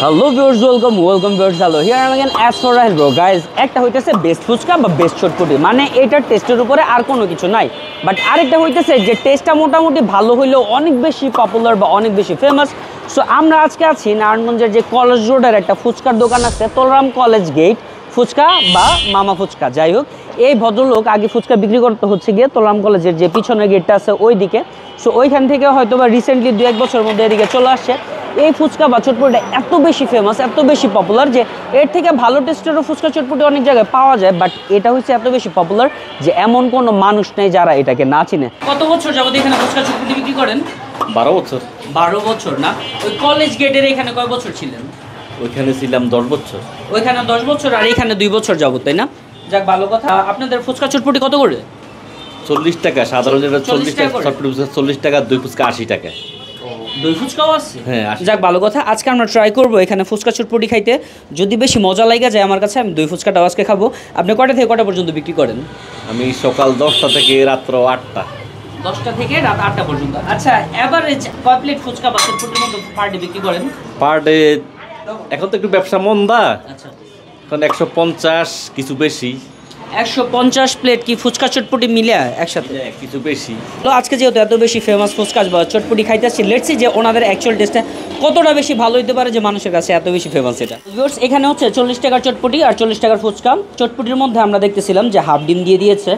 Hello viewers, welcome viewers. Hello, here I am again as for right bro guys. একটা হইতেছে best fuchka বা best চটপটি, মানে এটার টেস্টের উপরে আর কোনো কিছু নাই। বাট আরেকটা হইতেছে যে টেস্টটা মোটামুটি ভালো হইলেও অনেক বেশি পপুলার বা অনেক বেশি ফেমাস। সো আমরা আজকে আছি নারায়ণগঞ্জের যে কলেজ রোডের একটা ফুচকার দোকান আছে, তোলরাম কলেজ গেট ফুচকা বা মামা ফুচকা, যাই হোক। এই ভদ্রলোক আগে ফুচকা বিক্রি করতে হচ্ছে গিয়ে তোলরাম কলেজের যে পিছনের গেটটা আছে ওই দিকে। সো ওইখান থেকে হয়তো বা রিসেন্টলি 2-1 বছরের মধ্যে এদিকে চলে আসছে। এই ফুচকা বা চটপটিটা এত বেশি ফেমাস, এত বেশি পপুলার যে এর থেকে ভালো টেস্টেরও ফুচকা চটপটি অনেক জায়গায় পাওয়া যায়, বাট এটা হচ্ছে এত বেশি পপুলার যে এমন কোনো মানুষ নেই যারা এটাকে না চিনে। কত বছর যাবত এখানে ফুচকা চটপটি বিক্রি করেন? 12 বছর। 12 বছর না? ওই কলেজ গেটের এখানে কয় বছর ছিলেন? ওইখানে ছিলাম 10 বছর। ওইখানে 10 বছর আর এখানে 2 বছর যাবত, তাই না? যাক, ভালো কথা। আপনাদের ফুচকা চটপটি কত করে? 40 টাকা সাধারণ, যেটা 40 টাকা, 40 টাকা, 2 ফুচকা 80 টাকা। দই ফুচকাও আছে? হ্যাঁ। যাক, ভালো কথা। আজকে আমরা ট্রাই করবো এখানে ফুচকা চটপটি খাইতে। যদি বেশি মজা লাগে যায় আমার কাছে, আমি দই ফুচকাটাও আজকে খাবো। আপনি কটা থেকে কটা পর্যন্ত বিক্রি করেন? আমি সকাল 10টা থেকে রাত্র 8টা। 10টা থেকে রাত 8টা পর্যন্ত। আচ্ছা, এভারেজ কয় প্লেট ফুচকা বা চটপটির মতো পার ডে বিক্রি করেন? পার ডে এখন তো একটু ব্যবসা মন্দা, আচ্ছা, এখন 150 কিছু বেশি। 150 প্লেট কি ফুচকা চটপটি মিলে একসাথে? কিছু বেশি। তো আজকে যেহেতু এত বেশি ফেমাস ফুচকা বা চটপটি খাইতেছি, লেটস সি যে ওনাদের অ্যাকচুয়াল টেস্টটা কতটা বেশি ভালো হতে পারে যে মানুষের কাছে এত বেশি ফেমাস এটা। ভিউয়ার্স, এখানে হচ্ছে 40 টাকার চটপটি আর 40 টাকার ফুচকা। চটপটির মধ্যে আমরা দেখতেছিলাম যে হাফ ডিম দিয়ে দিয়েছে,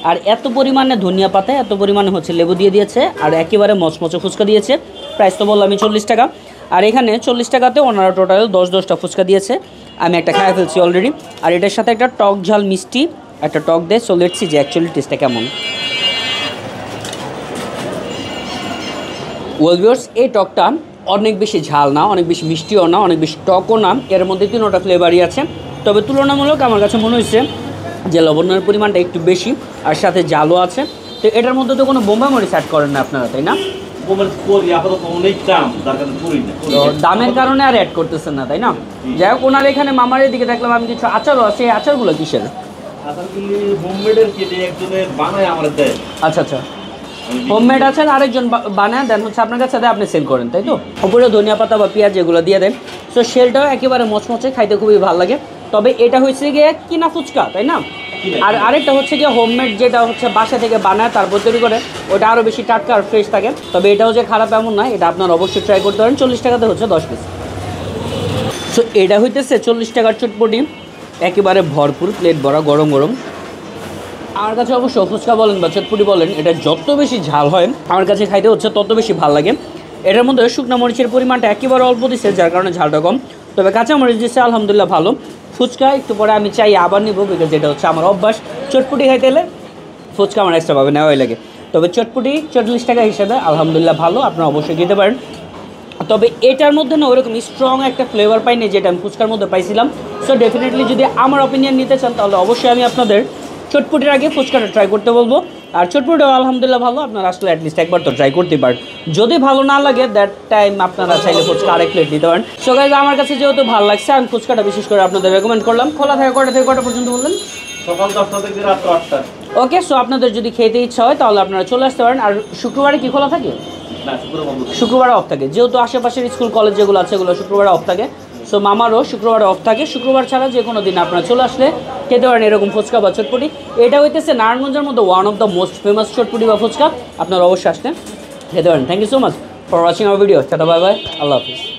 আর এত পরিমাণে ধনিয়া পাতা, এত পরিমাণে হচ্ছে লেবু দিয়ে দিয়েছে, আর একেবারে মচমচে ফুচকা দিয়েছে। প্রাইস তো বললাম আমি 40 টাকা, আর এখানে 40 টাকাতে ওনারা টোটাল 10-10টা ফুচকা দিয়েছে। আমি একটা খাই ফেলছি অলরেডি, আর এটার সাথে একটা টক ঝাল মিষ্টি একটা টক দেয়। সো লেটস সি যে অ্যাকচুয়ালি টেস্টটা কেমন। ওয়েল ভিউয়ার্স, এই টকটা অনেক বেশি ঝাল না, অনেক বেশি মিষ্টিও না, অনেক বেশি টকও না। এর মধ্যে 3টা ফ্লেভারই আছে, তবে তুলনামূলক আমার কাছে মনে হয়েছে যে লবণের পরিমাণটা একটু বেশি, আর সাথে ঝালও আছে। তো এটার মধ্যে তো কোনো বোম্বাই মরিচ অ্যাড করেন না আপনারা, তাই না? দামের কারণে আর অ্যাড করতেছেন না, তাই না? যাই হোক, ওনার এখানে মামারের দিকে দেখলাম আমি কিছু আচারও আছে। এই আচারগুলো কিসের? আচ্ছা আচ্ছা, হোমমেড আছেন, আরেকজন বানায় দেন হচ্ছে আপনার কাছে, আপনি সেল করেন, তাই তো? উপরে ধনিয়া পাতা বা পেঁয়াজ এগুলো দিয়ে দেন। সো সেলটাও একেবারে মচমচে, খাইতে খুবই ভালো লাগে। তবে এটা হচ্ছে গিয়ে কিনা ফুচকা, তাই না? আর আরেকটা হচ্ছে গিয়ে হোমমেড, যেটা হচ্ছে বাসা থেকে বানায় তারপর তৈরি করে, ওটা আরও বেশি টাটকা আর ফ্রেশ থাকে। তবে এটাও যে খারাপ এমন নয়, এটা আপনার অবশ্যই ট্রাই করতে পারেন। 40 টাকাতে হচ্ছে 10 পিস। সো এটা হইতেছে 40 টাকার চটপটি, একেবারে ভরপুর প্লেট ভরা, গরম গরম। আমার কাছে অবশ্য ফুচকা বলেন বা চটপটি বলেন, এটা যত বেশি ঝাল হয় আমার কাছে খাইতে হচ্ছে তত বেশি ভালো লাগে। এটার মধ্যে শুকনো মরিচের পরিমাণটা একেবারে অল্প দিচ্ছে, যার কারণে ঝালটা কম। তবে কাঁচা মরিচ দিচ্ছে আলহামদুলিল্লাহ ভালো। ফুচকা একটু পরে আমি চাই আবার নিব, বিকজ এটা হচ্ছে আমার অভ্যাস। চটপটি খাইতে এলে ফুচকা আমার এক্সট্রাভাবে নেওয়াই লাগে। তবে চটপটি 40 টাকা হিসেবে আলহামদুলিল্লাহ ভালো, আপনারা অবশ্যই খেতে পারেন। তবে এটার মধ্যে না ওরকম স্ট্রং একটা ফ্লেভার পাইনি যেটা আমি ফুচকার মধ্যে পাইছিলাম। সো ডেফিনেটলি যদি আমার অপিনিয়ন নিতে চান, তাহলে অবশ্যই আমি আপনাদের চটপটির আগে ফুচকাটা ট্রাই করতে বলবো। আর চটপটিও আলহামদুলিল্লাহ ভালো, আপনারা আসলে অ্যাটলিস্ট একবার তো ট্রাই করতে পারেন। যদি ভালো না লাগে, দ্যাট টাইম আপনারা চাইলে ফুচকা আরেক প্লেট নিতে পারেন। সো গাইজ, আমার কাছে যেহেতু ভালো লাগছে, আমি ফুচকাটা বিশেষ করে আপনাদের রেকমেন্ড করলাম। খোলা থাকে কটা থেকে কটা পর্যন্ত বললেন? সকাল 10টা থেকে রাত 8টা। ওকে, সো আপনাদের যদি খেতে ইচ্ছা হয় তাহলে আপনারা চলে আসতে পারেন। আর শুক্রবারে কি খোলা থাকে? শুক্রবারে অফ থাকে, যেহেতু আশেপাশের স্কুল কলেজ যেগুলো আছে এগুলো শুক্রবারে অফ থাকে। সো মামারও শুক্রবারে অফ থাকে। শুক্রবার ছাড়া যে কোনো দিন আপনারা চলে আসলে খেতে পারেন এরকম ফুচকা বা চটপটি। এটা হইতেছে নারায়ণগঞ্জের মধ্যে one of the most famous চটপটি বা ফুচকা। আপনারা অবশ্যই আসলে খেতে পারেন। Thank you so much for watching our video. Tata, bye bye, আল্লাহ হাফিজ।